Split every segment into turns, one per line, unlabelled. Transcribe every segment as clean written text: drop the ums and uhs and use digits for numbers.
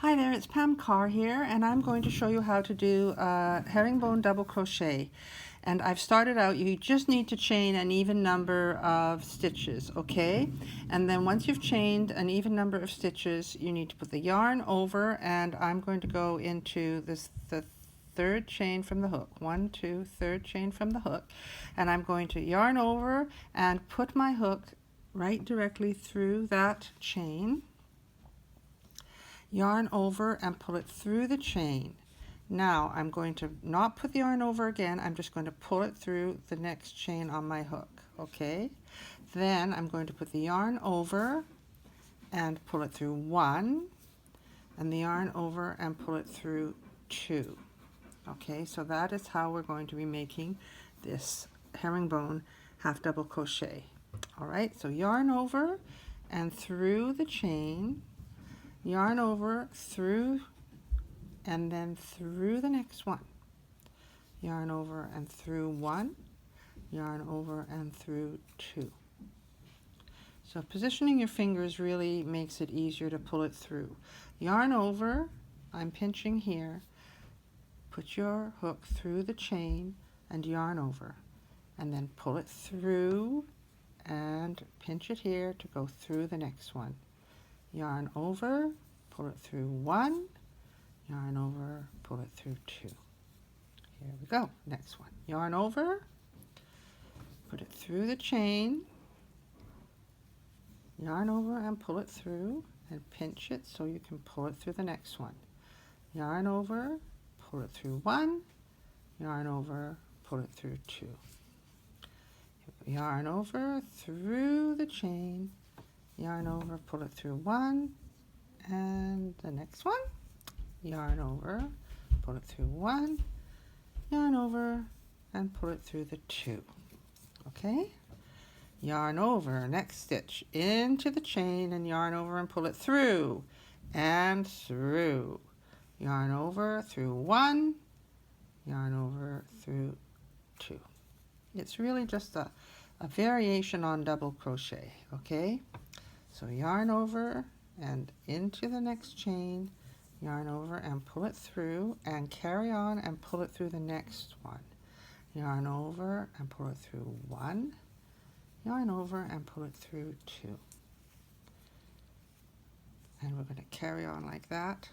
Hi there, it's Pam Carr here, and I'm going to show you how to do a herringbone double crochet. And I've started out, you just need to chain an even number of stitches, okay? And then once you've chained an even number of stitches, you need to put the yarn over, and I'm going to go into the third chain from the hook. 1, 2, third chain from the hook. And I'm going to yarn over and put my hook right directly through that chain. Yarn over and pull it through the chain. Now I'm going to not put the yarn over again, I'm just going to pull it through the next chain on my hook, okay? Then I'm going to put the yarn over and pull it through 1, and the yarn over and pull it through 2. Okay, so that is how we're going to be making this herringbone half double crochet. All right, so yarn over and through the chain, yarn over, through, and then through the next one. Yarn over and through 1, yarn over and through 2. So positioning your fingers really makes it easier to pull it through. Yarn over, I'm pinching here, put your hook through the chain and yarn over, and then pull it through and pinch it here to go through the next one. Yarn over, pull it through 1, yarn over, pull it through 2. Here we go, next one. Yarn over, put it through the chain, yarn over and pull it through, and pinch it so you can pull it through the next one. Yarn over, pull it through 1, yarn over, pull it through 2. Yarn over, through the chain, yarn over, pull it through 1, and the next one, yarn over, pull it through 1, yarn over, and pull it through the 2. Okay? Yarn over, next stitch, into the chain, and yarn over and pull it through, and through. Yarn over, through 1, yarn over, through 2. It's really just a variation on double crochet, okay? So yarn over and into the next chain, yarn over and pull it through, and carry on and pull it through the next one. Yarn over and pull it through 1, yarn over and pull it through 2. And we're going to carry on like that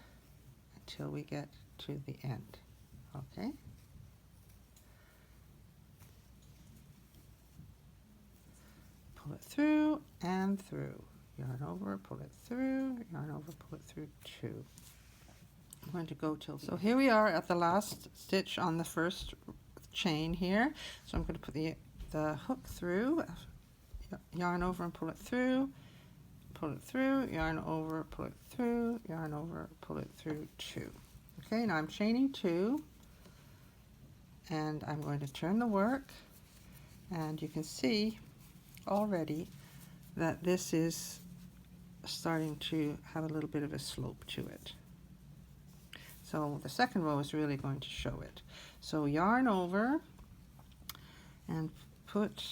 until we get to the end, okay? Pull it through and through. Yarn over, pull it through, yarn over, pull it through 2. I'm going to go till, so here we are at the last stitch on the first chain here. So I'm going to put the hook through, yarn over and pull it through, yarn over, pull it through, yarn over, pull it through 2. Okay, now I'm chaining 2, and I'm going to turn the work, and you can see already that this is starting to have a little bit of a slope to it. So the second row is really going to show it. So yarn over and put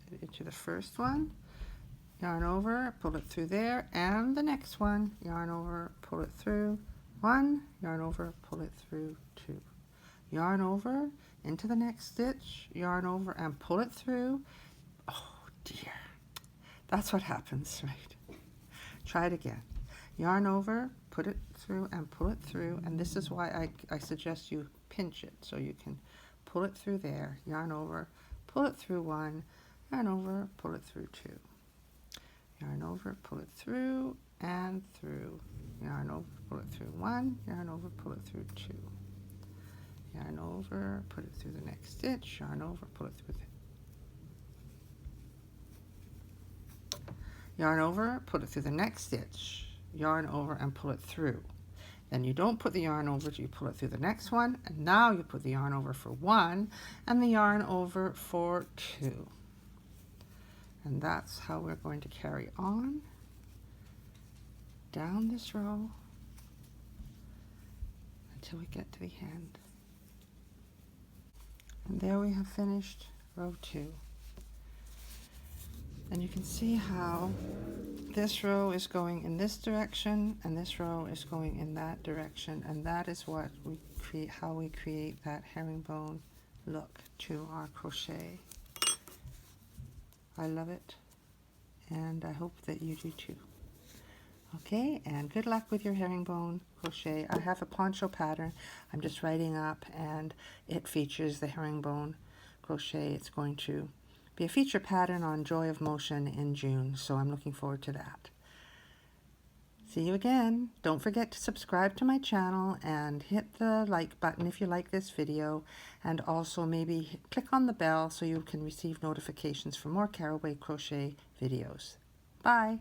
it into the first one, yarn over, pull it through there, and the next one, yarn over, pull it through 1, yarn over, pull it through 2. Yarn over into the next stitch, yarn over and pull it through. Oh dear, that's what happens, right? Try it again. Yarn over, put it through and pull it through, and this is why I suggest you pinch it so you can pull it through there. Yarn over, pull it through 1, yarn over, pull it through 2. Yarn over, pull it through and through. Yarn over, pull it through 1, yarn over, pull it through 2. Yarn over, put it through the next stitch, yarn over, pull it through yarn over, put it through the next stitch, yarn over and pull it through. Then you don't put the yarn over, you pull it through the next one, and now you put the yarn over for 1 and the yarn over for 2. And that's how we're going to carry on down this row until we get to the end. And there we have finished row 2. And you can see how this row is going in this direction and this row is going in that direction, and that is what we create, how we create that herringbone look to our crochet. I love it, and I hope that you do too. Okay, and good luck with your herringbone crochet. I have a poncho pattern I'm just writing up, and it features the herringbone crochet. It's going to be a feature pattern on Joy of Motion in June, so I'm looking forward to that. See you again. Don't forget to subscribe to my channel and hit the like button if you like this video, and also maybe click on the bell so you can receive notifications for more caraway crochet videos. Bye.